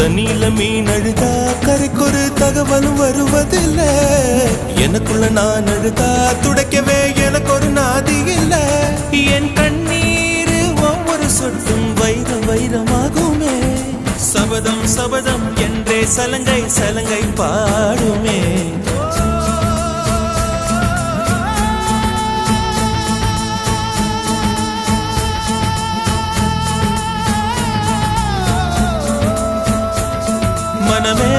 தண்ணியில மீன் அழுதா கரைக்கொரு தகவலும் வருவதில்லை. எனக்குள்ள நான் அழுதா துடைக்கவே எனக்கு ஒரு நாதி இல்லை. என் கண்ணீர் ஒவ்வொரு சொட்டும் வைரம் வைரமாகுமே. சபதம் சபதம் என்றே சலங்கை சலங்கை பாடுமே. மனமே